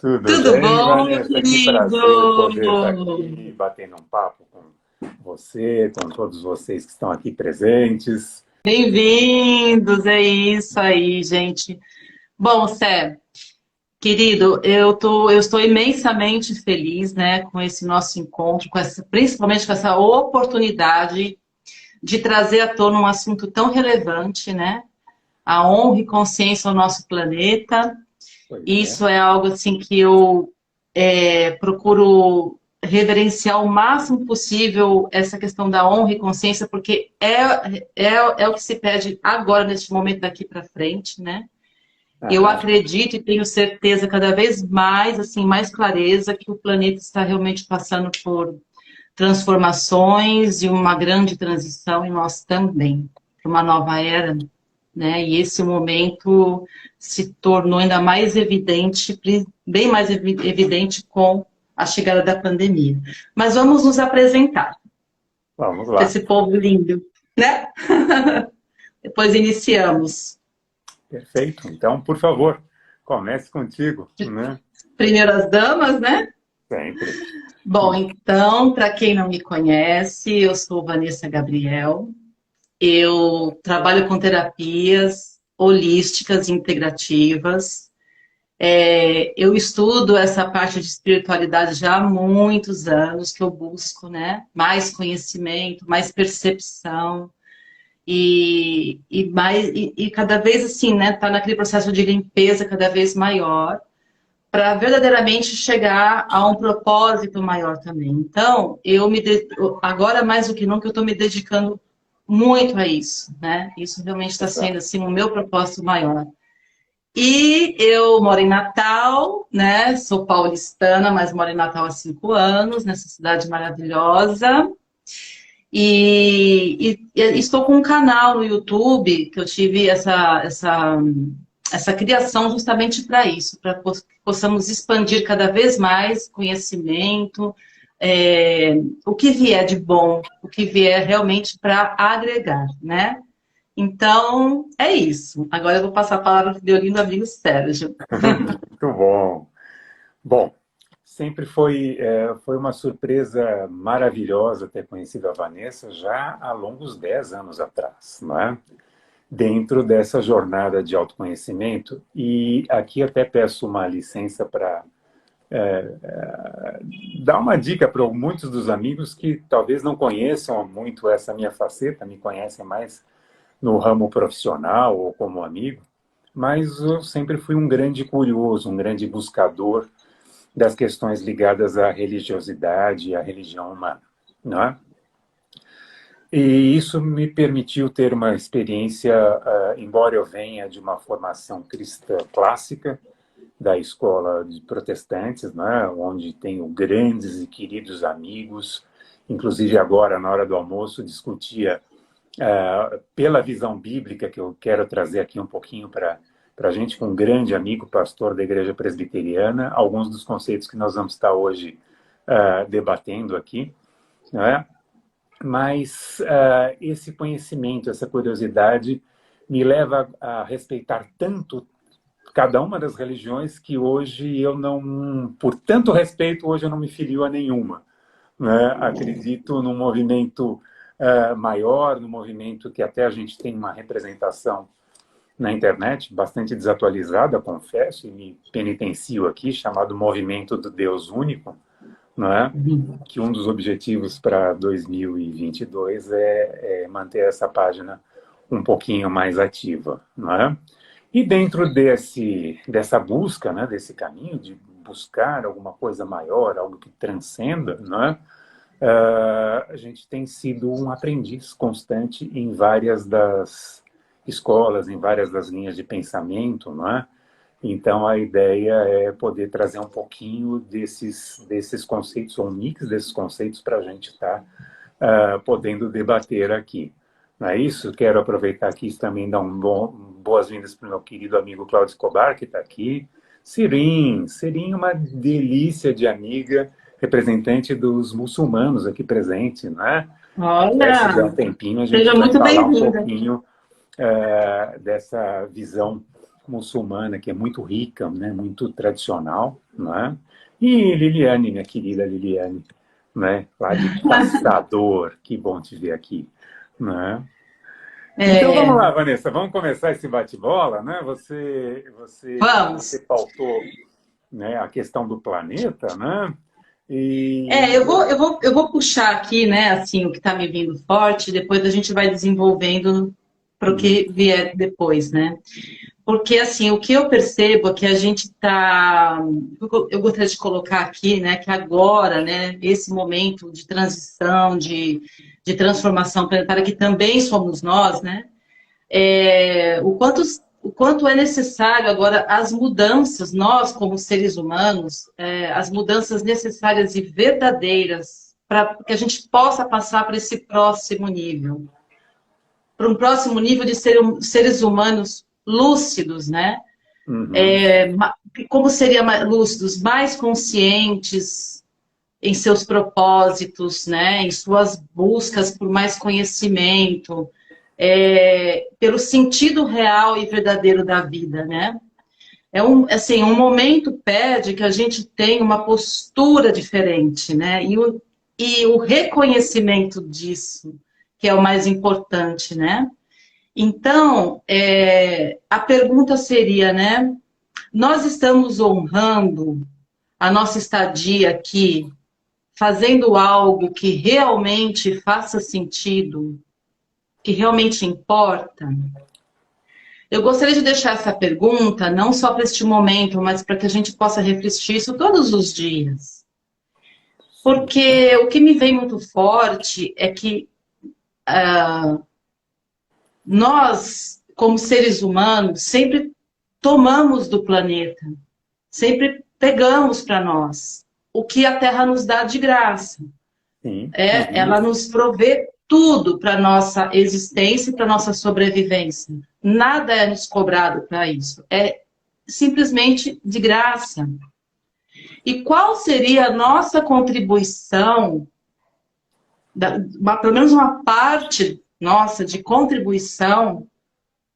Tudo Tudo bem, bom, meu Vanessa? Que prazer poder estar querido? aqui batendo um papo com você, com todos vocês que estão aqui presentes. Bem-vindos, é isso aí, gente. Bom, Sé, querido, eu estou imensamente feliz, né, com esse nosso encontro, principalmente com essa oportunidade de trazer à tona um assunto tão relevante, né? A honra e consciência ao nosso planeta. Pois é. Isso é algo assim que eu procuro reverenciar o máximo possível essa questão da honra e consciência, porque é o que se pede agora, neste momento daqui para frente, né? Eu Aham. acredito e tenho certeza cada vez mais, assim, mais clareza que o planeta está realmente passando por transformações e uma grande transição, e nós também, para uma nova era, né? E esse momento se tornou ainda mais evidente, bem mais evidente com a chegada da pandemia. Mas vamos nos apresentar Vamos para lá. esse povo lindo, né? Depois iniciamos. Perfeito. Então, por favor, comece contigo, né? Primeiro as damas, né? Sempre. Bom, então, para quem não me conhece, eu sou Vanessa Gabriel. Eu trabalho com terapias holísticas e integrativas. Eu estudo essa parte de espiritualidade já há muitos anos, que eu busco, né? Mais conhecimento, mais percepção e cada vez assim, né? Tá naquele processo de limpeza cada vez maior para verdadeiramente chegar a um propósito maior também. Então, agora mais do que nunca eu estou me dedicando muito a isso, né? Isso realmente está sendo Exato. assim o meu propósito maior. E eu moro em Natal, né? Sou paulistana, mas moro em Natal há 5 anos, nessa cidade maravilhosa. E estou com um canal no YouTube que eu tive essa criação justamente para isso, para que possamos expandir cada vez mais conhecimento, o que vier de bom, o que vier realmente para agregar, né? Então, é isso. Agora eu vou passar a palavra para o meu lindo amigo Sérgio. Muito bom. Bom, sempre foi uma surpresa maravilhosa ter conhecido a Vanessa já há longos 10 anos atrás, não é? Dentro dessa jornada de autoconhecimento. E aqui até peço uma licença para dar uma dica para muitos dos amigos que talvez não conheçam muito essa minha faceta, me conhecem mais no ramo profissional ou como amigo, mas eu sempre fui um grande curioso, um grande buscador das questões ligadas à religiosidade e à religião humana, não é? E isso me permitiu ter uma experiência, embora eu venha de uma formação cristã clássica, da escola de protestantes, né, onde tenho grandes e queridos amigos, inclusive agora, na hora do almoço, discutia pela visão bíblica, que eu quero trazer aqui um pouquinho para a gente, com um grande amigo, pastor da Igreja Presbiteriana, alguns dos conceitos que nós vamos estar hoje debatendo aqui, né? Mas esse conhecimento, essa curiosidade me leva a respeitar tanto cada uma das religiões que hoje eu não, por tanto respeito, hoje eu não me filio a nenhuma, né? Acredito num movimento maior, num movimento que até a gente tem uma representação na internet, bastante desatualizada, confesso, e me penitencio aqui, chamado Movimento do Deus Único, não é? Que um dos objetivos para 2022 é manter essa página um pouquinho mais ativa, não é? E dentro dessa busca, né, desse caminho de buscar alguma coisa maior, algo que transcenda, não é? A gente tem sido um aprendiz constante em várias das escolas, em várias das linhas de pensamento, não é? Então, a ideia é poder trazer um pouquinho desses conceitos, ou um mix desses conceitos, para a gente estar podendo debater aqui. Não é isso? Quero aproveitar aqui também dar boas-vindas para o meu querido amigo Cláudio Escobar, que está aqui. Sirim, uma delícia de amiga, representante dos muçulmanos aqui presente, né? Até se der Olha, um tempinho, a gente seja vai muito falar um bem-vinda. pouquinho dessa visão muçulmana, que é muito rica, né? Muito tradicional, né? E Liliane, minha querida Liliane, né? Lá de Caçador, que bom te ver aqui, né? Então vamos É, lá, Vanessa, vamos começar esse bate-bola, né? Você vamos. pautou, né, a questão do planeta, né? É, E eu vou puxar aqui, né, assim, o que está me vindo forte, depois a gente vai desenvolvendo para o uhum, que vier depois, né? Porque, assim, o que eu percebo é que a gente está... Eu gostaria de colocar aqui, né, que agora, né, esse momento de transição, de transformação planetária, que também somos nós, né, o quanto é necessário agora as mudanças, nós como seres humanos, as mudanças necessárias e verdadeiras para que a gente possa passar para esse próximo nível, para um próximo nível de seres humanos lúcidos, né? uhum, Como seria lúcidos, mais conscientes em seus propósitos, né? Em suas buscas por mais conhecimento, pelo sentido real e verdadeiro da vida, né? Assim, um momento pede que a gente tenha uma postura diferente, né? E o reconhecimento disso, que é o mais importante, né? Então, a pergunta seria, né? Nós estamos honrando a nossa estadia aqui, fazendo algo que realmente faça sentido, que realmente importa? Eu gostaria de deixar essa pergunta não só para este momento, mas para que a gente possa refletir isso todos os dias. sim, Porque o que me vem muito forte é que nós, como seres humanos, sempre tomamos do planeta, sempre pegamos para nós o que a Terra nos dá de graça. sim, Ela uhum. nos provê tudo para nossa existência e para nossa sobrevivência. Nada é nos cobrado para isso. É simplesmente de graça. E qual seria a nossa contribuição, pelo menos uma parte nossa de contribuição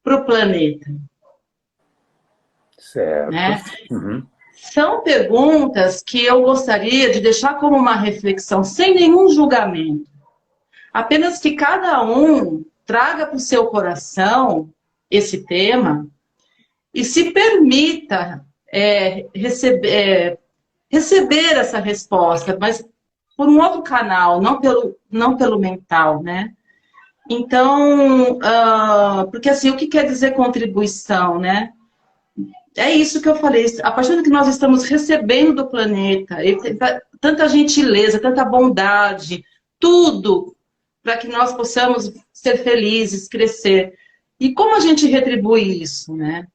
para o planeta, Certo. né? Uhum. São perguntas que eu gostaria de deixar como uma reflexão, sem nenhum julgamento. Apenas que cada um traga para o seu coração esse tema e se permita receber essa resposta, mas por um outro canal, não pelo mental, né? Então, porque assim, o que quer dizer contribuição, né? É isso que eu falei, a partir do que nós estamos recebendo do planeta, tanta gentileza, tanta bondade, tudo para que nós possamos ser felizes, crescer. E como a gente retribui isso, né?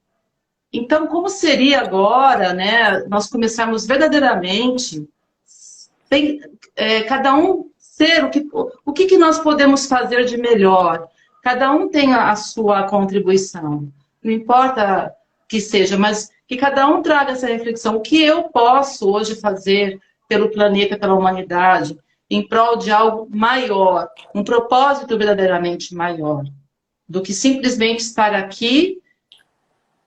Então, como seria agora, né, nós começarmos verdadeiramente, cada um ser o que nós podemos fazer de melhor? Cada um tem a sua contribuição. Não importa que seja, mas que cada um traga essa reflexão. O que eu posso hoje fazer pelo planeta, pela humanidade, em prol de algo maior, um propósito verdadeiramente maior, do que simplesmente estar aqui,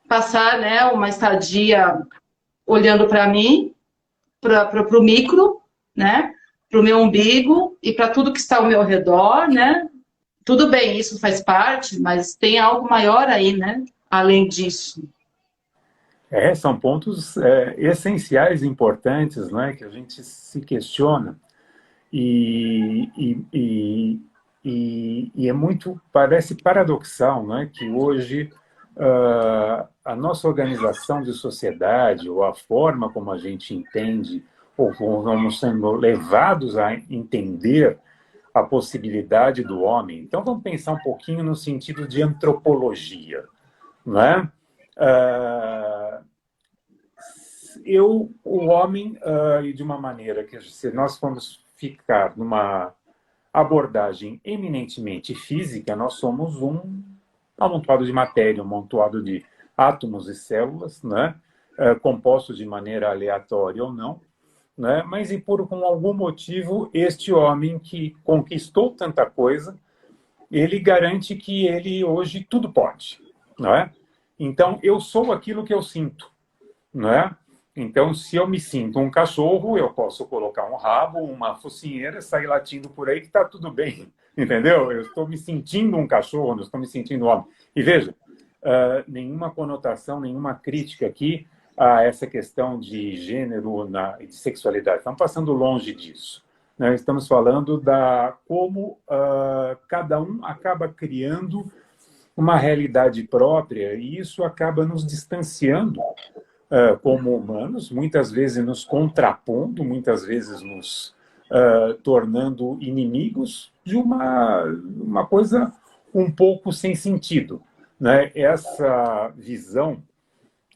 passar, né, uma estadia olhando para mim, para o micro, né, para o meu umbigo e para tudo que está ao meu redor, né? Tudo bem, isso faz parte, mas tem algo maior aí, né? Além disso. São pontos essenciais, importantes, né, que a gente se questiona e, e, e, e é muito, parece paradoxal, né, que hoje a nossa organização de sociedade ou a forma como a gente entende ou vamos sendo levados a entender a possibilidade do homem. Então vamos pensar um pouquinho no sentido de antropologia, não é? Ah, o homem, e de uma maneira que se nós formos ficar numa abordagem eminentemente física, nós somos um amontoado de matéria, um amontoado de átomos e células, né? Compostos de maneira aleatória ou não, né? Mas e com algum motivo este homem que conquistou tanta coisa, ele garante que ele hoje tudo pode, não é? Então, eu sou aquilo que eu sinto, não é? Então, se eu me sinto um cachorro, eu posso colocar um rabo, uma focinheira, sair latindo por aí que está tudo bem, entendeu? Eu estou me sentindo um cachorro, não estou me sentindo um homem. E veja, nenhuma conotação, nenhuma crítica aqui a essa questão de gênero e de sexualidade. Estamos passando longe disso. Né? Estamos falando da como cada um acaba criando uma realidade própria e isso acaba nos distanciando como humanos, muitas vezes nos contrapondo, muitas vezes nos tornando inimigos de uma coisa um pouco sem sentido. Né? Essa visão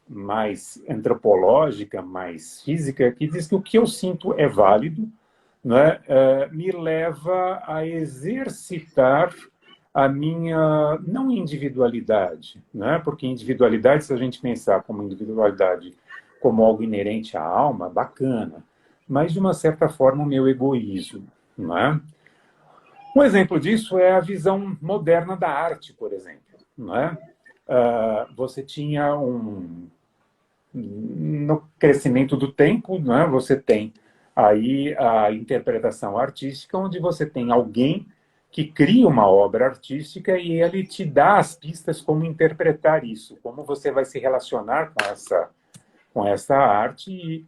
mais antropológica, mais física, que diz que o que eu sinto é válido, né? Me leva a exercitar a minha, não individualidade, né? Porque individualidade, se a gente pensar como individualidade como algo inerente à alma, bacana, mas de uma certa forma o meu egoísmo, né? Um exemplo disso é a visão moderna da arte, por exemplo, né? Você tinha no crescimento do tempo, né? Você tem aí a interpretação artística, onde você tem alguém que cria uma obra artística e ele te dá as pistas como interpretar isso, como você vai se relacionar com essa arte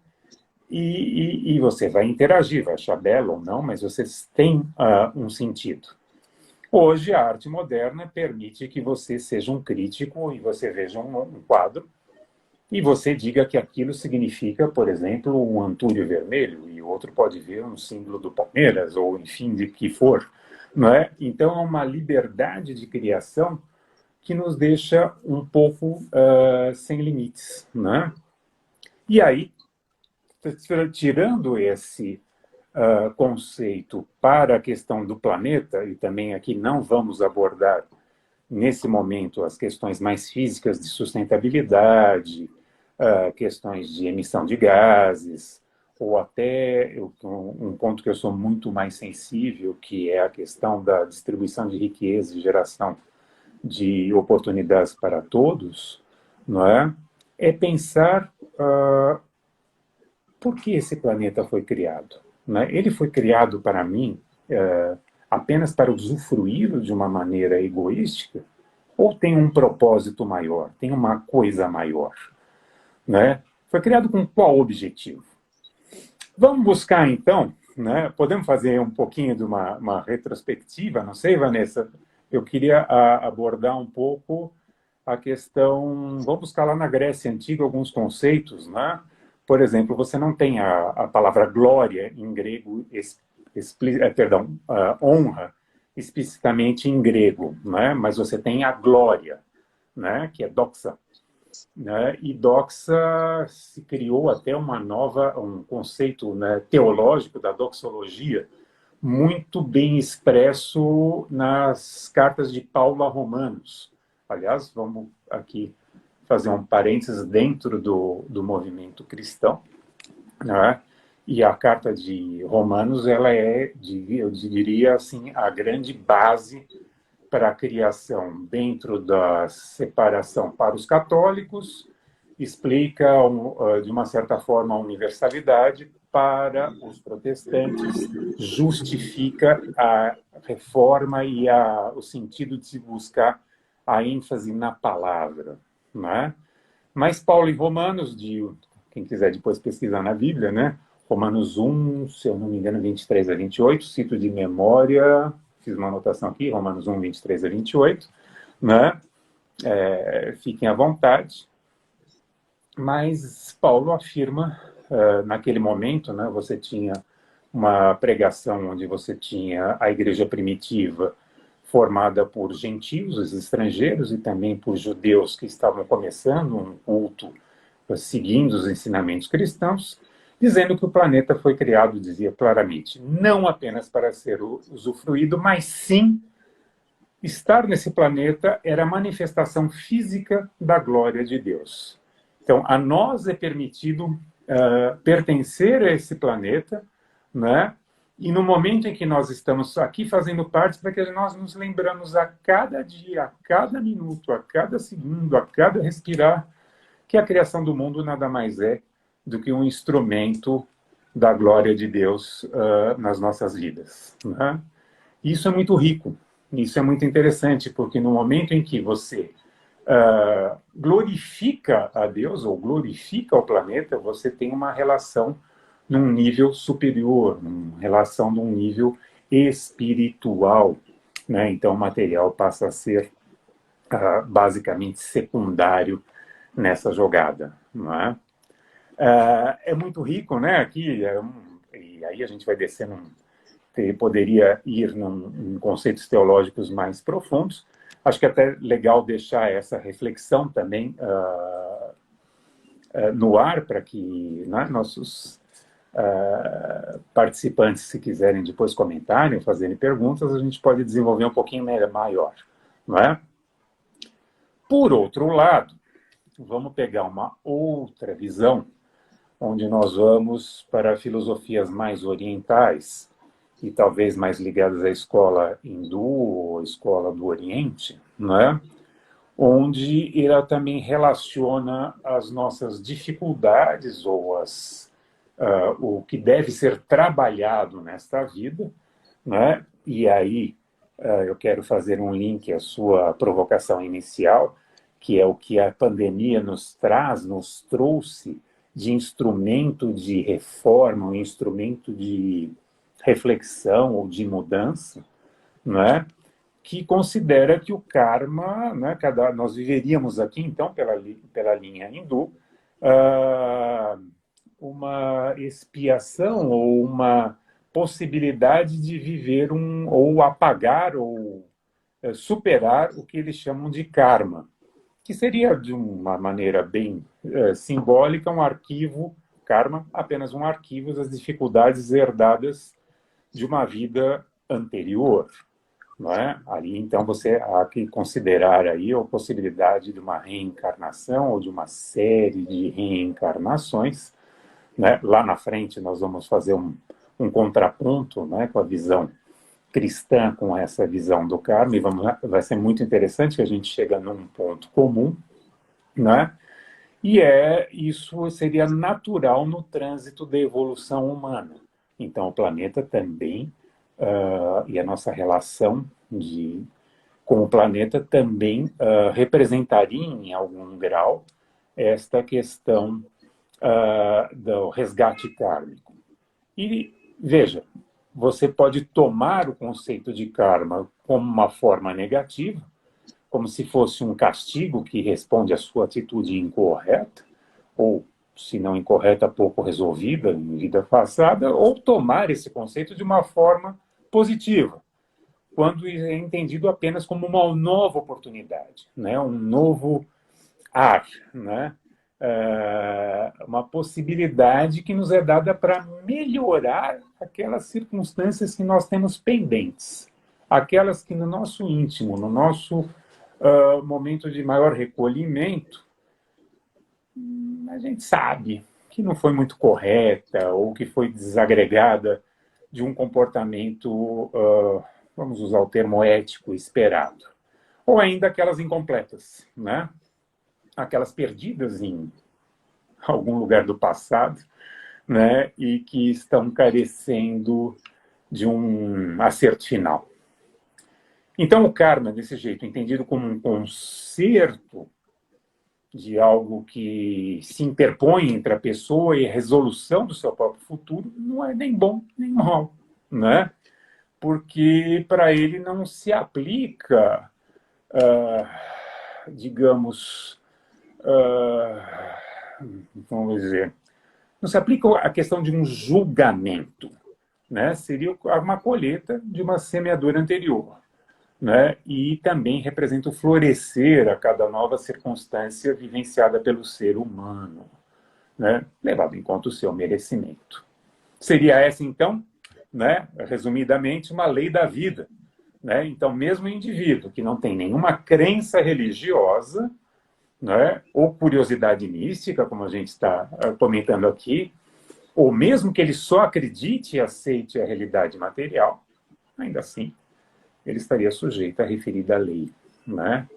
e você vai interagir, vai achar belo ou não, mas você tem um sentido. Hoje, a arte moderna permite que você seja um crítico e você veja um quadro e você diga que aquilo significa, por exemplo, um antúrio vermelho, e o outro pode ver um símbolo do Palmeiras, ou enfim, de que for. Não é? Então, é uma liberdade de criação que nos deixa um pouco sem limites. Né? E aí, tirando esse conceito para a questão do planeta, e também aqui não vamos abordar, nesse momento, as questões mais físicas de sustentabilidade, questões de emissão de gases, ou até um ponto que eu sou muito mais sensível, que é a questão da distribuição de riqueza e geração de oportunidades para todos, não é? É pensar por que esse planeta foi criado. Né? Ele foi criado para mim apenas para usufruí-lo de uma maneira egoística? Ou tem um propósito maior, tem uma coisa maior? Né? Foi criado com qual objetivo? Vamos buscar, então, né? Podemos fazer um pouquinho de uma retrospectiva, não sei, Vanessa? Eu queria abordar um pouco a questão... Vamos buscar lá na Grécia Antiga alguns conceitos, né? Por exemplo, você não tem a palavra glória em grego, honra, explicitamente em grego, né? Mas você tem a glória, né? Que é doxa. Né? E doxa se criou até um conceito, né, teológico da doxologia, muito bem expresso nas cartas de Paulo a Romanos. Aliás, vamos aqui fazer um parênteses dentro do movimento cristão, né? E a carta de Romanos, ela é, eu diria assim, a grande base para a criação dentro da separação para os católicos, explica, de uma certa forma, a universalidade, para os protestantes, justifica a reforma e o sentido de se buscar a ênfase na palavra. Né? Mas Paulo em Romanos, quem quiser depois pesquisar na Bíblia, né? Romanos 1, se eu não me engano, 23 a 28, cito de memória... Fiz uma anotação aqui, Romanos 1, 23 a 28, né? Fiquem à vontade. Mas Paulo afirma, naquele momento, né, você tinha uma pregação onde você tinha a igreja primitiva formada por gentios, os estrangeiros, e também por judeus que estavam começando um culto seguindo os ensinamentos cristãos, dizendo que o planeta foi criado, dizia claramente, não apenas para ser usufruído, mas sim estar nesse planeta era a manifestação física da glória de Deus. Então, a nós é permitido pertencer a esse planeta, né? E no momento em que nós estamos aqui fazendo parte, para que nós nos lembramos a cada dia, a cada minuto, a cada segundo, a cada respirar, que a criação do mundo nada mais é do que um instrumento da glória de Deus nas nossas vidas. Né? Isso é muito rico, isso é muito interessante, porque no momento em que você glorifica a Deus ou glorifica o planeta, você tem uma relação num nível superior, uma relação num nível espiritual. Né? Então, o material passa a ser basicamente secundário nessa jogada. Não é? É muito rico, né? Aqui, e aí a gente vai descendo, poderia ir em conceitos teológicos mais profundos. Acho que é até legal deixar essa reflexão também no ar, para que nossos participantes, se quiserem depois comentarem, fazerem perguntas, a gente pode desenvolver um pouquinho maior. Não é? Por outro lado, vamos pegar uma outra visão, onde nós vamos para filosofias mais orientais, e talvez mais ligadas à escola hindu ou escola do Oriente, né? Onde ela também relaciona as nossas dificuldades ou o que deve ser trabalhado nesta vida, né? E aí eu quero fazer um link à sua provocação inicial, que é o que a pandemia nos trouxe de instrumento de reforma, um instrumento de reflexão ou de mudança, né? Que considera que o karma, né? Nós viveríamos aqui, então, pela linha hindu, uma expiação ou uma possibilidade de viver ou apagar ou superar o que eles chamam de karma, que seria, de uma maneira bem simbólica, um arquivo, karma, apenas um arquivo das dificuldades herdadas de uma vida anterior. Não é? Ali, então, você há que considerar aí a possibilidade de uma reencarnação ou de uma série de reencarnações. Né? Lá na frente nós vamos fazer um contraponto, né, com a visão cristã, com essa visão do karma, e vai ser muito interessante que a gente chega num ponto comum, né? E isso seria natural no trânsito da evolução humana. Então, o planeta também, e a nossa relação com o planeta também representaria, em algum grau, esta questão do resgate kármico. E, veja, você pode tomar o conceito de karma como uma forma negativa, como se fosse um castigo que responde à sua atitude incorreta, ou, se não incorreta, pouco resolvida em vida passada, ou tomar esse conceito de uma forma positiva, quando é entendido apenas como uma nova oportunidade, né? Um novo ar, né? Uma possibilidade que nos é dada para melhorar aquelas circunstâncias que nós temos pendentes, aquelas que no nosso íntimo, no nosso momento de maior recolhimento, a gente sabe que não foi muito correta ou que foi desagregada de um comportamento, vamos usar o termo ético, esperado. Ou ainda aquelas incompletas, né? Aquelas perdidas em algum lugar do passado, né? E que estão carecendo de um acerto final. Então, o karma, desse jeito, entendido como um conserto de algo que se interpõe entre a pessoa e a resolução do seu próprio futuro, não é nem bom nem mal, né? Porque para ele não se aplica, digamos, vamos dizer, não se aplica a questão de um julgamento, né? Seria uma colheita de uma semeadura anterior, né? E também representa o florescer a cada nova circunstância vivenciada pelo ser humano, né? Levado em conta o seu merecimento. Seria essa, então, né? Resumidamente, uma lei da vida, né? Então, mesmo o indivíduo que não tem nenhuma crença religiosa, né? Ou curiosidade mística, como a gente está comentando aqui, ou mesmo que ele só acredite e aceite a realidade material, ainda assim, ele estaria sujeito à referida lei, né?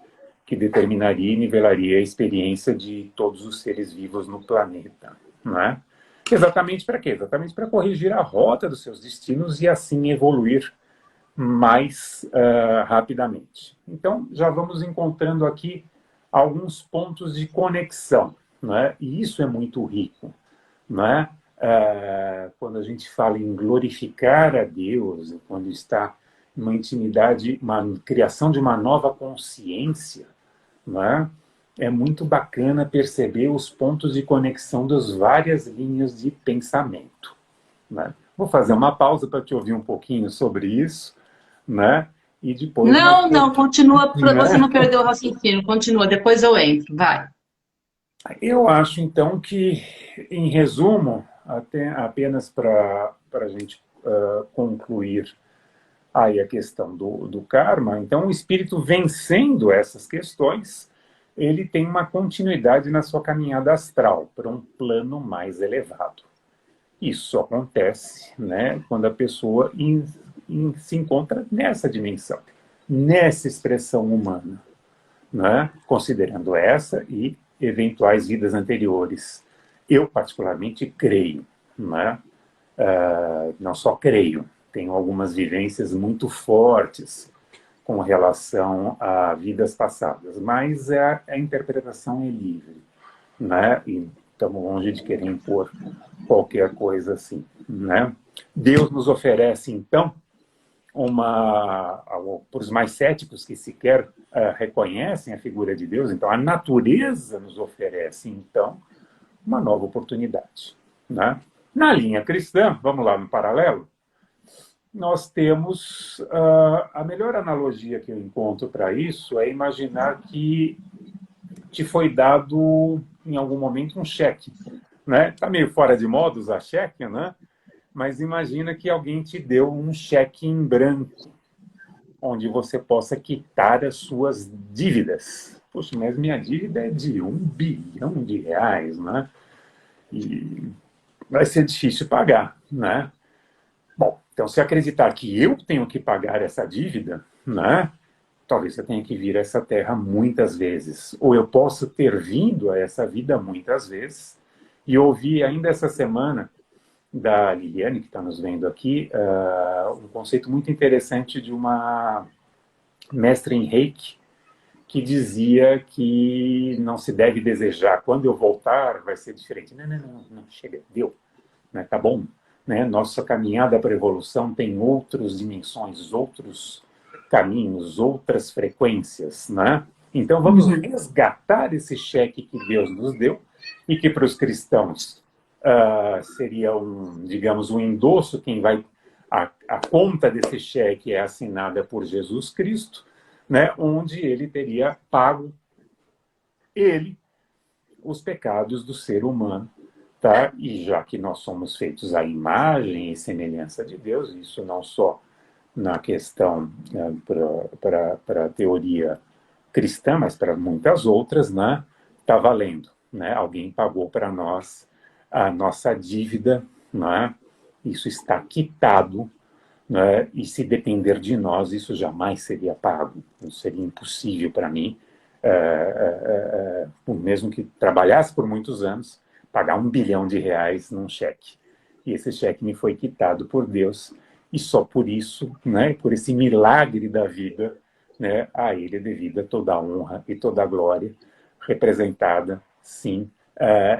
Que determinaria e nivelaria a experiência de todos os seres vivos no planeta, né? Exatamente para quê? Exatamente para corrigir a rota dos seus destinos e assim evoluir mais rapidamente. Então, já vamos encontrando aqui alguns pontos de conexão, né? E isso é muito rico, né? Quando a gente fala em glorificar a Deus, quando está uma intimidade, uma criação de uma nova consciência, né? É muito bacana perceber os pontos de conexão das várias linhas de pensamento, né? Vou fazer uma pausa para te ouvir um pouquinho sobre isso, né? E depois nós, Não, não, continua, para você né? não perder o raciocínio, continua, depois eu entro, vai. Eu acho então que, em resumo, até apenas para a gente concluir aí a questão do karma, então o espírito vencendo essas questões, ele tem uma continuidade na sua caminhada astral para um plano mais elevado. Isso acontece, né, quando a pessoa se encontra nessa dimensão, nessa expressão humana, né, considerando essa e eventuais vidas anteriores. Eu, particularmente, creio, né, não só creio, tenho algumas vivências muito fortes com relação a vidas passadas, mas a interpretação é livre, né? E estamos longe de querer impor qualquer coisa assim, né? Deus nos oferece, então, para os mais céticos que sequer reconhecem a figura de Deus, então a natureza nos oferece, então, uma nova oportunidade, né? Na linha cristã, vamos lá no paralelo, nós temos a melhor analogia que eu encontro para isso é imaginar que te foi dado em algum momento um cheque, né? Tá meio fora de moda usar cheque, né? Mas imagina que alguém te deu um cheque em branco, onde você possa quitar as suas dívidas. Poxa, mas minha dívida é de 1 bilhão de reais, né? E vai ser difícil pagar, né? Bom, então se acreditar que eu tenho que pagar essa dívida, né? Talvez eu tenha que vir a essa terra muitas vezes. Ou eu posso ter vindo a essa vida muitas vezes. E ouvi ainda essa semana da Liliane, que está nos vendo aqui, um conceito muito interessante de uma mestre em Reiki, que dizia que não se deve desejar, quando eu voltar vai ser diferente. Não, não, não, não chega, deu, né, tá bom. Né? Nossa caminhada para a evolução tem outras dimensões, outros caminhos, outras frequências, né? Então vamos resgatar esse cheque que Deus nos deu e que para os cristãos seria digamos, um endosso, quem vai a conta desse cheque é assinada por Jesus Cristo, né? Onde ele teria pago ele os pecados do ser humano. Tá? E já que nós somos feitos à imagem e semelhança de Deus, isso não só na questão para a teoria cristã, mas para muitas outras, né? Está valendo. Né? Alguém pagou para nós a nossa dívida, né? Isso está quitado, né? E se depender de nós, isso jamais seria pago. Isso seria impossível para mim, mesmo que trabalhasse por muitos anos, pagar 1 bilhão de reais num cheque. E esse cheque me foi quitado por Deus, e só por isso, né, por esse milagre da vida, né, a ele é devida toda a honra e toda a glória, representada, sim,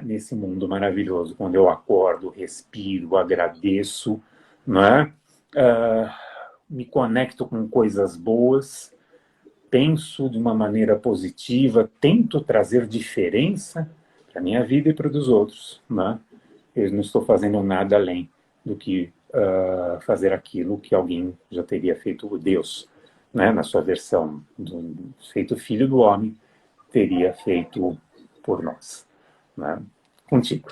nesse mundo maravilhoso, quando eu acordo, respiro, agradeço, né, me conecto com coisas boas, penso de uma maneira positiva, tento trazer diferença para a minha vida e para a dos outros, né? Eu não estou fazendo nada além do que fazer aquilo que alguém já teria feito, Deus, né? Na sua versão feito filho do homem, teria feito por nós, né? Contigo.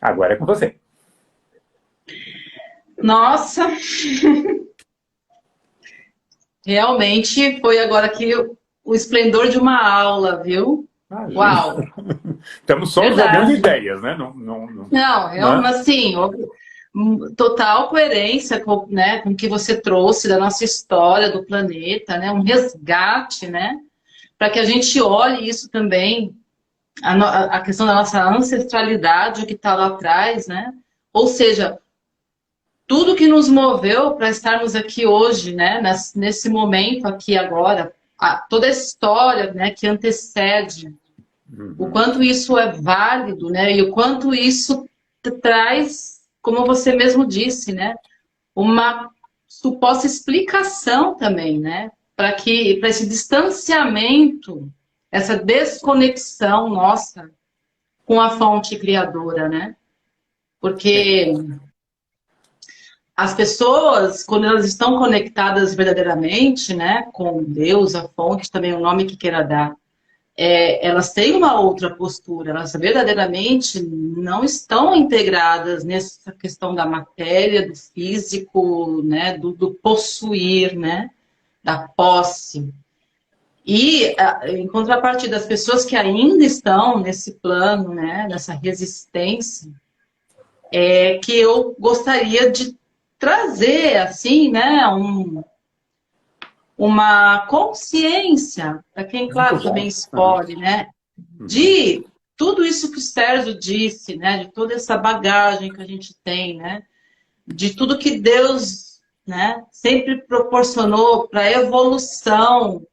Agora é com você. Nossa, realmente foi agora aqui o esplendor de uma aula, viu? Imagina. Uau! Estamos só jogando Verdade. ideias, né? Não, é Né? uma, assim, total coerência com, né, com o que você trouxe da nossa história, do planeta, né? Um resgate, né? Para que a gente olhe isso também, a questão da nossa ancestralidade, o que está lá atrás, né? Ou seja, tudo que nos moveu para estarmos aqui hoje, né? Nesse momento aqui agora, toda a história, né, que antecede, o Uhum. quanto isso é válido, né? E o quanto isso traz, como você mesmo disse, né? Uma suposta explicação também, né? Para esse distanciamento, essa desconexão nossa com a fonte criadora, né? É, Porque as pessoas, quando elas estão conectadas verdadeiramente, né, com Deus, a fonte, também o nome que queira dar, elas têm uma outra postura, elas verdadeiramente não estão integradas nessa questão da matéria, do físico, né, do possuir, né, da posse. E, em contrapartida, as pessoas que ainda estão nesse plano, né, nessa resistência, que eu gostaria de trazer, assim, né, uma consciência, para quem, muito claro, bom. também escolhe, né, Uhum. de tudo isso que o Sérgio disse, né, de toda essa bagagem que a gente tem, né, de tudo que Deus, né, sempre proporcionou para a evolução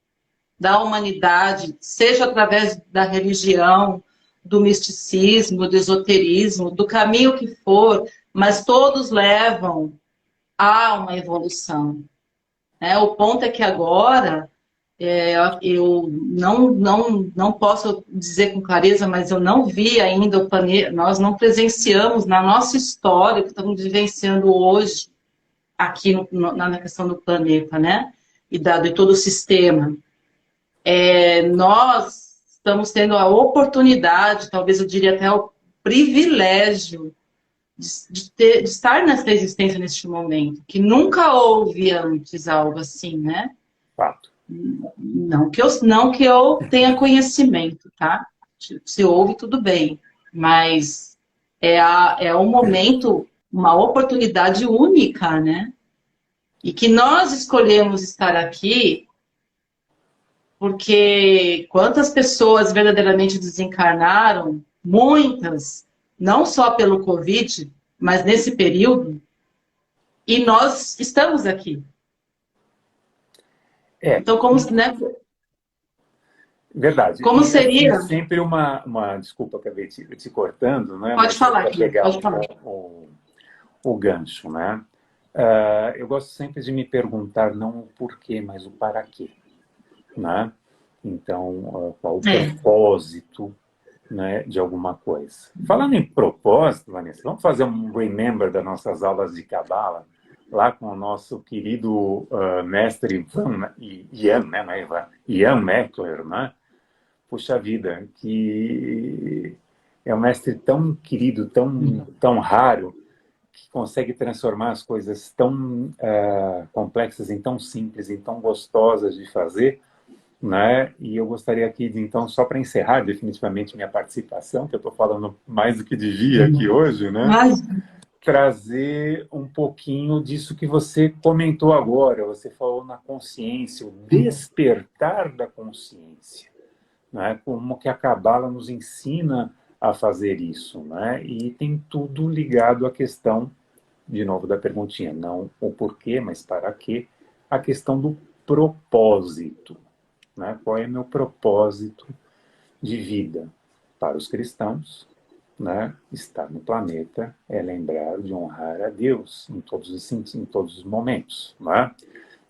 da humanidade, seja através da religião, do misticismo, do esoterismo, do caminho que for, mas todos levam a uma evolução, né? O ponto é que agora eu não posso dizer com clareza, mas eu não vi ainda o planeta, nós não presenciamos na nossa história o que estamos vivenciando hoje aqui na questão do planeta, né? E de todo o sistema. Nós estamos tendo a oportunidade, talvez eu diria até o privilégio de estar nessa existência neste momento, que nunca houve antes algo assim, né? Fato. Não que eu tenha conhecimento, tá? Se houve, tudo bem. Mas é um momento, uma oportunidade única, né? E que nós escolhemos estar aqui porque quantas pessoas verdadeiramente desencarnaram, muitas, não só pelo Covid, mas nesse período, e nós estamos aqui. É, Então, né, verdade. como E assim, seria? sempre desculpa, acabei te cortando, né? Pode Mas falar, para querido, pegar pode falar. o gancho, né? Eu gosto sempre de me perguntar não o porquê, mas o para quê, né? Então, qual o É, propósito, né, de alguma coisa? Falando em propósito, Vanessa, vamos fazer um remember das nossas aulas de Cabala, lá com o nosso querido mestre Ian, né, não é Ivan? Ian Meckler, né? Puxa vida, que é um mestre tão querido, tão raro, que consegue transformar as coisas tão complexas em tão simples, em tão gostosas de fazer, né? E eu gostaria aqui, então, só para encerrar definitivamente minha participação, que eu estou falando mais do que devia aqui hoje, né? mas Trazer um pouquinho disso que você comentou agora. Você falou na consciência, o despertar da consciência, né? Como que a Cabala nos ensina a fazer isso, né? E tem tudo ligado à questão, de novo, da perguntinha, não o porquê, mas para quê, a questão do propósito, né? Qual é meu propósito de vida? Para os cristãos, né? Estar no planeta é lembrar de honrar a Deus em todos os momentos, né?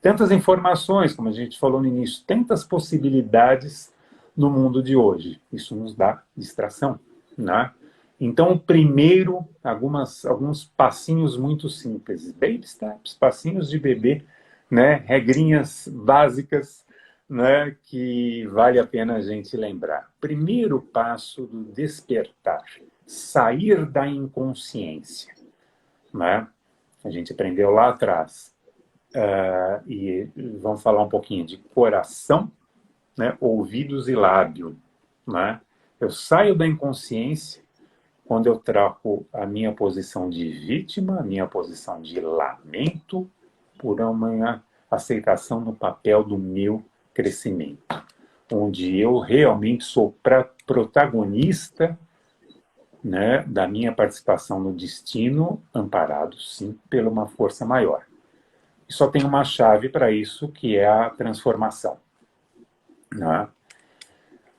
Tantas informações, como a gente falou no início, tantas possibilidades no mundo de hoje. Isso nos dá distração, né? Então, primeiro, alguns passinhos muito simples, baby steps, passinhos de bebê, né? Regrinhas básicas, né? Que vale a pena a gente lembrar. Primeiro passo do despertar, sair da inconsciência, né? A gente aprendeu lá atrás. E vamos falar um pouquinho de coração, né? Ouvidos e lábio. né? Eu saio da inconsciência quando eu troco a minha posição de vítima, a minha posição de lamento, por uma aceitação no papel do meu crescimento, onde eu realmente sou protagonista, né, da minha participação no destino, amparado, sim, por uma força maior. E só tem uma chave para isso, que é a transformação. Né?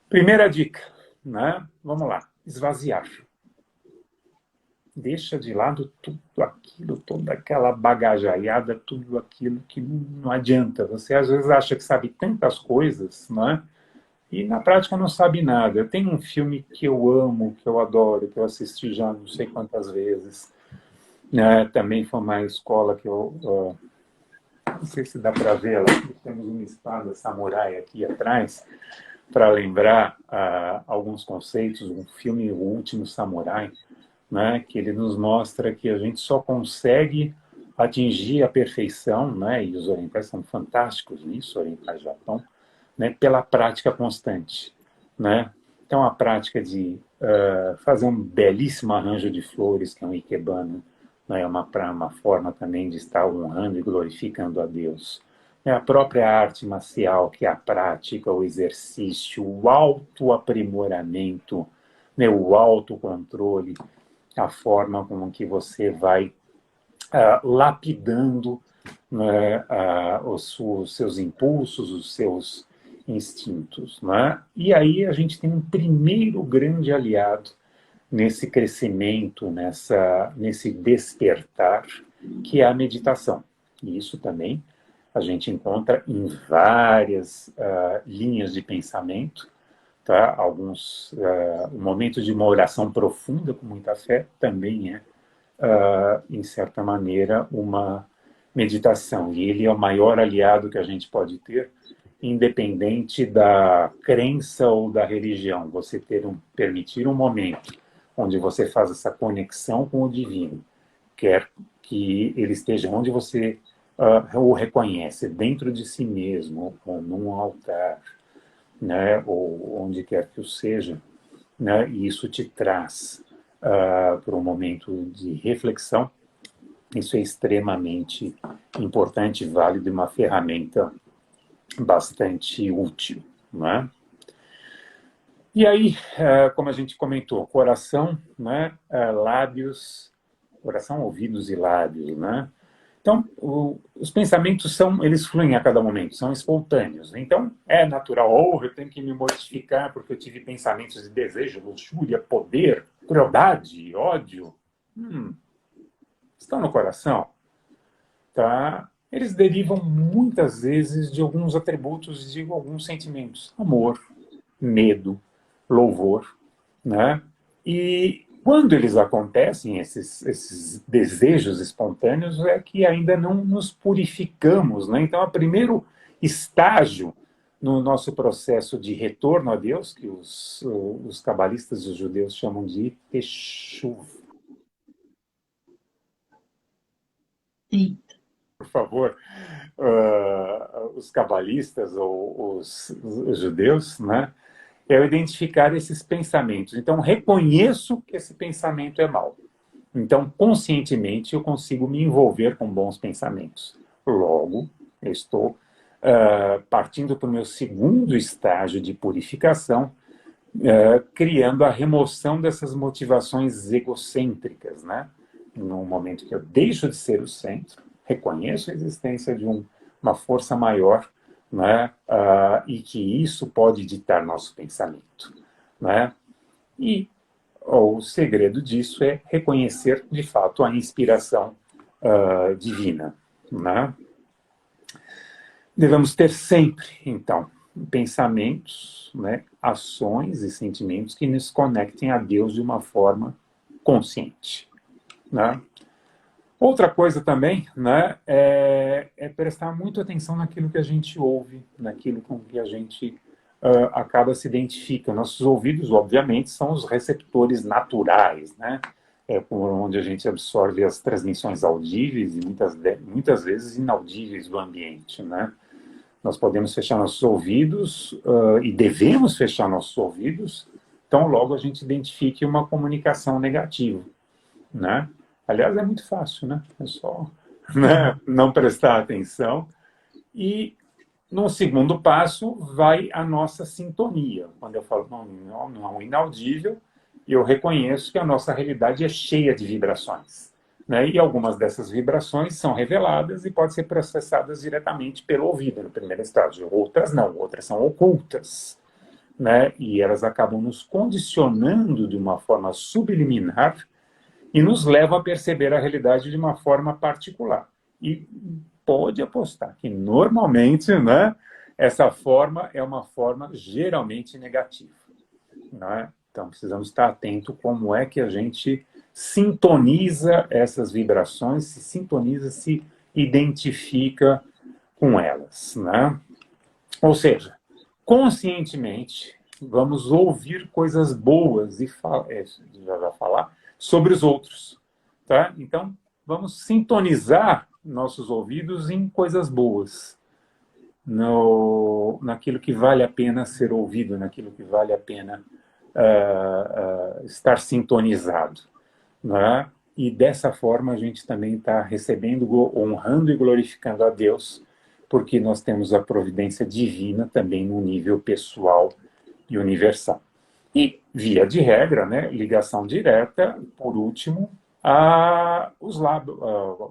Primeira dica, né? Vamos lá, esvaziar. Deixa de lado tudo aquilo, toda aquela bagajaiada, tudo aquilo que não adianta. Você às vezes acha que sabe tantas coisas, né? E na prática não sabe nada. Tem um filme que eu amo, que eu adoro, que eu assisti já não sei quantas vezes. Né? Também foi uma escola que eu... não sei se dá para ver, temos uma espada samurai aqui atrás, para lembrar alguns conceitos. Um filme, O Último Samurai, né, que ele nos mostra que a gente só consegue atingir a perfeição, né, e os orientais são fantásticos nisso, orientais do Japão, né, pela prática constante. Né? Então, a prática de fazer um belíssimo arranjo de flores, que é um ikebana, né, é uma forma também de estar honrando e glorificando a Deus. É a própria arte marcial, que é a prática, o exercício, o autoaprimoramento, né, o autocontrole, a forma como que você vai lapidando, né, os seus impulsos, os seus instintos. Né? E aí a gente tem um primeiro grande aliado nesse crescimento, nesse despertar, que é a meditação. E isso também a gente encontra em várias linhas de pensamento. Tá? O momento de uma oração profunda com muita fé também é, em certa maneira, uma meditação. E ele é o maior aliado que a gente pode ter, independente da crença ou da religião. Você permitir um momento onde você faz essa conexão com o divino, quer que ele esteja onde você o reconhece, dentro de si mesmo, ou num altar, né, ou onde quer que o seja, né, e isso te traz para um momento de reflexão. Isso é extremamente importante, válido e uma ferramenta bastante útil. Né? E aí, como a gente comentou, coração, né, lábios, coração, ouvidos e lábios, né? Então, os pensamentos eles fluem a cada momento, são espontâneos. Então, é natural, eu tenho que me mortificar porque eu tive pensamentos de desejo, luxúria, poder, crueldade, ódio. Estão no coração, tá? Eles derivam muitas vezes de alguns atributos, de alguns sentimentos. Amor, medo, louvor, né? E quando eles acontecem, esses desejos espontâneos, é que ainda não nos purificamos, né? Então, o primeiro estágio no nosso processo de retorno a Deus, que os cabalistas e os judeus chamam de teshuva. Por favor, os cabalistas ou os judeus, né? É eu identificar esses pensamentos. Então, reconheço que esse pensamento é mau. Então, conscientemente, eu consigo me envolver com bons pensamentos. Logo, eu estou partindo para o meu segundo estágio de purificação, criando a remoção dessas motivações egocêntricas, né? No momento que eu deixo de ser o centro, reconheço a existência de uma força maior, né? E que isso pode ditar nosso pensamento. Né? E o segredo disso é reconhecer, de fato, a inspiração divina. Né? Devemos ter sempre, então, pensamentos, né, ações e sentimentos que nos conectem a Deus de uma forma consciente. Né? Outra coisa também, né, é prestar muita atenção naquilo que a gente ouve, naquilo com que a gente acaba se identificando. Nossos ouvidos, obviamente, são os receptores naturais, né? Por onde a gente absorve as transmissões audíveis e muitas vezes inaudíveis do ambiente, né? Nós podemos fechar nossos ouvidos e devemos fechar nossos ouvidos, então logo a gente identifique uma comunicação negativa, né? Aliás, é muito fácil, né? É só, né, não prestar atenção. E no segundo passo vai a nossa sintonia. Quando eu falo não é um inaudível, eu reconheço que a nossa realidade é cheia de vibrações, né? E algumas dessas vibrações são reveladas e podem ser processadas diretamente pelo ouvido, no primeiro estágio. Outras não, outras são ocultas, né? E elas acabam nos condicionando de uma forma subliminar e nos levam a perceber a realidade de uma forma particular. E pode apostar que, normalmente, né, essa forma é uma forma geralmente negativa, né? Então, precisamos estar atento como é que a gente sintoniza essas vibrações, se sintoniza, se identifica com elas, né? Ou seja, conscientemente, vamos ouvir coisas boas e já vai falar sobre os outros, tá? Então, vamos sintonizar nossos ouvidos em coisas boas, naquilo que vale a pena ser ouvido, naquilo que vale a pena estar sintonizado, né? E dessa forma a gente também está recebendo, honrando e glorificando a Deus, porque nós temos a providência divina também no nível pessoal e universal. E, via de regra, né, ligação direta, por último, os lábios,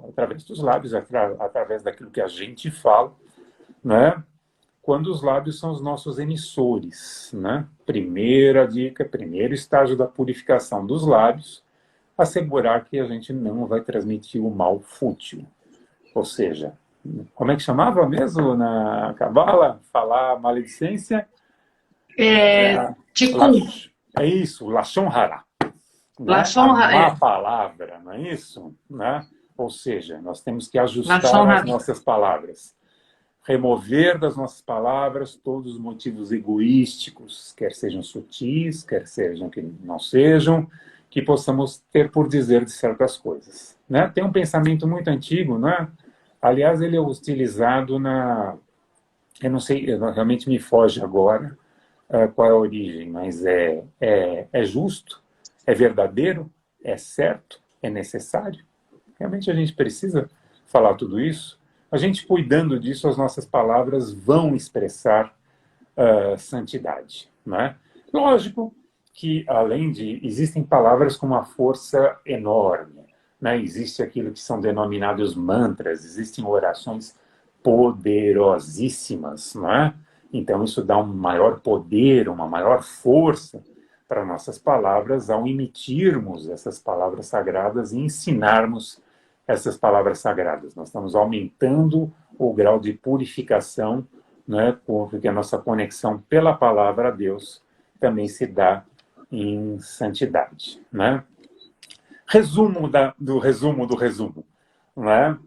através dos lábios, através daquilo que a gente fala, né? Quando os lábios são os nossos emissores, né? Primeira dica, primeiro estágio da purificação dos lábios, assegurar que a gente não vai transmitir o mal fútil. Ou seja, como é que chamava mesmo na Cabala? Falar maledicência? Tikkun. É isso, Lashon Hara. Né? A Lashon má palavra, não é isso? Né? Ou seja, nós temos que ajustar as nossas palavras. Remover das nossas palavras todos os motivos egoísticos, quer sejam sutis, quer sejam que não sejam, que possamos ter por dizer de certas coisas. Né? Tem um pensamento muito antigo, né? Aliás, ele é utilizado eu não sei, realmente me foge agora qual é a origem, mas é justo, é verdadeiro, é certo, é necessário. Realmente a gente precisa falar tudo isso. A gente cuidando disso, as nossas palavras vão expressar santidade, né? Lógico que, existem palavras com uma força enorme, né? Existe aquilo que são denominados mantras, existem orações poderosíssimas, não é? Então, isso dá um maior poder, uma maior força para nossas palavras ao emitirmos essas palavras sagradas e ensinarmos essas palavras sagradas. Nós estamos aumentando o grau de purificação, né, porque a nossa conexão pela palavra a Deus também se dá em santidade, né? Resumo do resumo do resumo, né?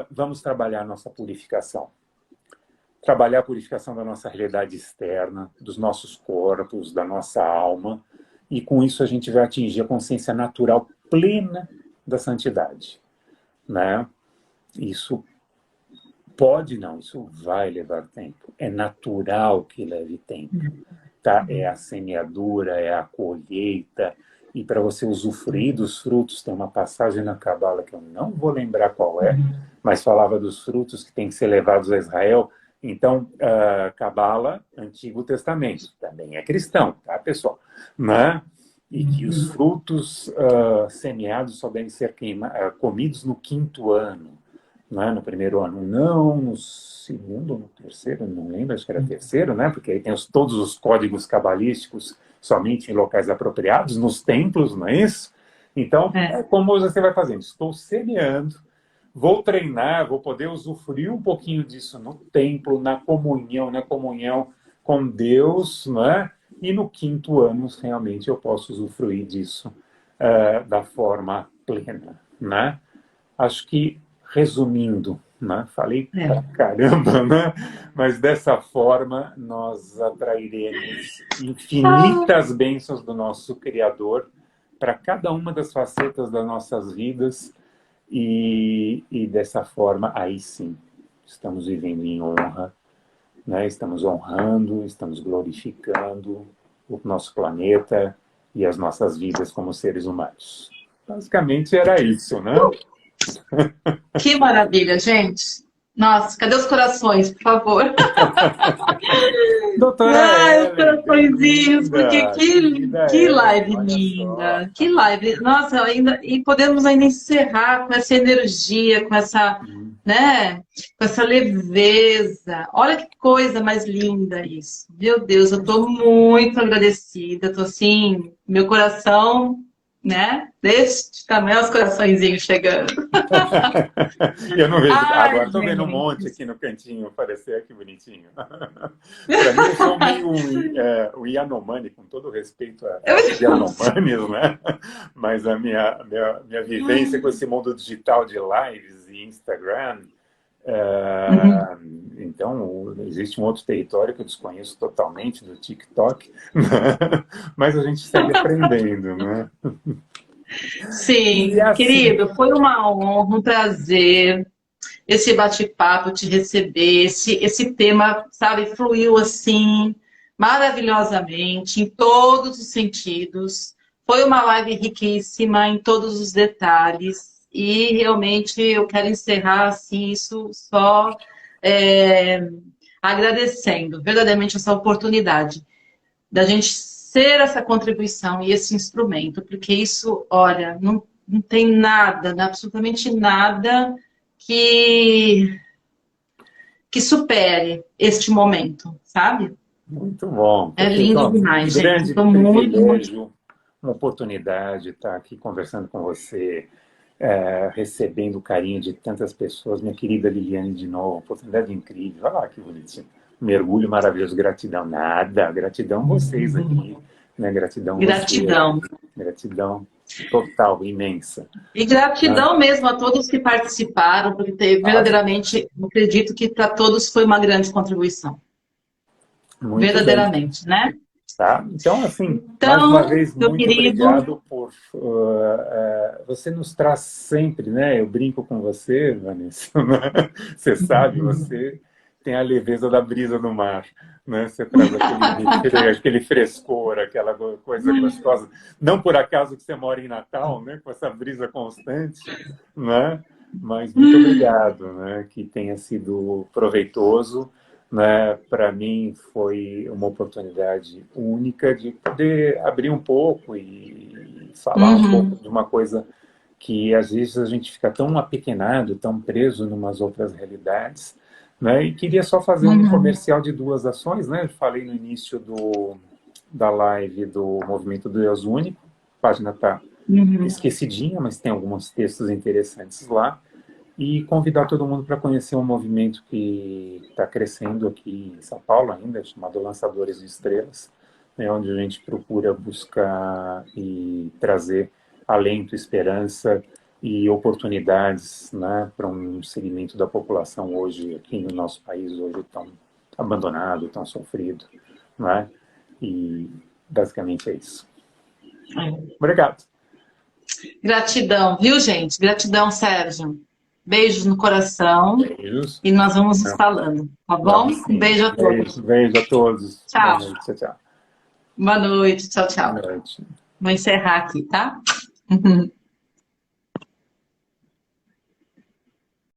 Vamos trabalhar a nossa purificação. Trabalhar a purificação da nossa realidade externa, dos nossos corpos, da nossa alma, e com isso a gente vai atingir a consciência natural plena da santidade, né? Isso pode não, isso vai levar tempo. É natural que leve tempo, tá? É a semeadura, é a colheita, e para você usufruir dos frutos, tem uma passagem na Cabala que eu não vou lembrar qual é, mas falava dos frutos que têm que ser levados a Israel. Então, Cabala, Antigo Testamento, também é cristão, tá, pessoal? Né? E que os frutos semeados só devem ser comidos no 5º ano, né? No primeiro ano não, no segundo, no terceiro, não lembro, acho que era terceiro, né? Porque aí tem todos os códigos cabalísticos somente em locais apropriados, nos templos, não é isso? Então, é como você vai fazendo, estou semeando, vou treinar, vou poder usufruir um pouquinho disso no templo, na comunhão com Deus, né? E no 5º ano, realmente, eu posso usufruir disso da forma plena, né? Acho que, resumindo, né? Falei pra caramba, né? Mas dessa forma, nós atrairemos infinitas bênçãos do nosso Criador para cada uma das facetas das nossas vidas, e dessa forma, aí sim, estamos vivendo em honra, né? Estamos honrando, estamos glorificando o nosso planeta e as nossas vidas como seres humanos. Basicamente era isso, né? Que maravilha, gente. Nossa, cadê os corações, por favor? Doutora Ai, os Ellen, coraçõezinhos, porque bem-vinda, querida que Ellen, live olha só. linda, que live. Nossa, ainda, e podemos ainda encerrar com essa energia, com essa, né, com essa leveza. Olha que coisa mais linda isso. Meu Deus, eu estou muito agradecida, estou assim, meu coração, né, deste tamanho, os coraçõezinhos chegando. Eu não vejo. Ai, Agora estou vendo um monte gente. aqui no cantinho aparecer, que bonitinho. Para mim, eu sou meio o Yanomami, com todo respeito aos Yanomamis, né? Mas a minha vivência com esse mundo digital de lives e Instagram. Então, existe um outro território que eu desconheço totalmente, do TikTok, mas a gente segue aprendendo, né? E Sim, assim, querido, foi uma honra, um prazer esse bate-papo, te receber, esse tema, sabe, fluiu assim, maravilhosamente, em todos os sentidos. Foi uma live riquíssima em todos os detalhes e realmente eu quero encerrar assim, isso só agradecendo verdadeiramente essa oportunidade da gente ser essa contribuição e esse instrumento, porque isso, olha, não tem nada, absolutamente nada que, que supere este momento, sabe? muito bom, É porque lindo ó, um demais, gente. grande Estou muito, muito. privilégio, uma oportunidade de estar aqui conversando com você, recebendo o carinho de tantas pessoas. Minha querida Liliane, de novo, oportunidade incrível. Olha lá que bonitinho. Mergulho maravilhoso, gratidão. Nada, gratidão vocês aqui, né? Gratidão você, Gratidão. gratidão total, imensa. E Né? gratidão mesmo a todos que participaram, porque verdadeiramente, eu acredito que para todos foi uma grande contribuição. Muito bem. Verdadeiramente, né? Tá? Então, assim, mais uma Então, vez, meu muito querido, obrigado por... você nos traz sempre, né? Eu brinco com você, Vanessa, né? Você sabe, você tem a leveza da brisa no mar, né? Você traz aquele frescor, aquela coisa gostosa. Não por acaso que você mora em Natal, né? Com essa brisa constante, né? Mas muito obrigado, né? Que tenha sido proveitoso, né? Para mim foi uma oportunidade única de poder abrir um pouco e falar um pouco de uma coisa que às vezes a gente fica tão apequenado, tão preso em umas outras realidades, né? E queria só fazer um comercial de duas ações, né? Falei no início da live do Movimento do Deus Único, a página está esquecidinha, mas tem alguns textos interessantes lá. E convidar todo mundo para conhecer um movimento que está crescendo aqui em São Paulo ainda, chamado Lançadores de Estrelas, né, onde a gente procura buscar e trazer alento, esperança e oportunidades, né, para um segmento da população hoje, aqui no nosso país, hoje tão abandonado, tão sofrido. Né? E basicamente é isso. Obrigado. gratidão, viu, gente? Gratidão, Sérgio. Beijos no coração. Beijos. E nós vamos nos falando, tá bom? Vamos Um sim. beijo a todos. Beijo a todos. Boa Tchau. noite. Tchau, tchau. Boa noite. Tchau, Boa tchau. noite. Vou encerrar aqui, tá?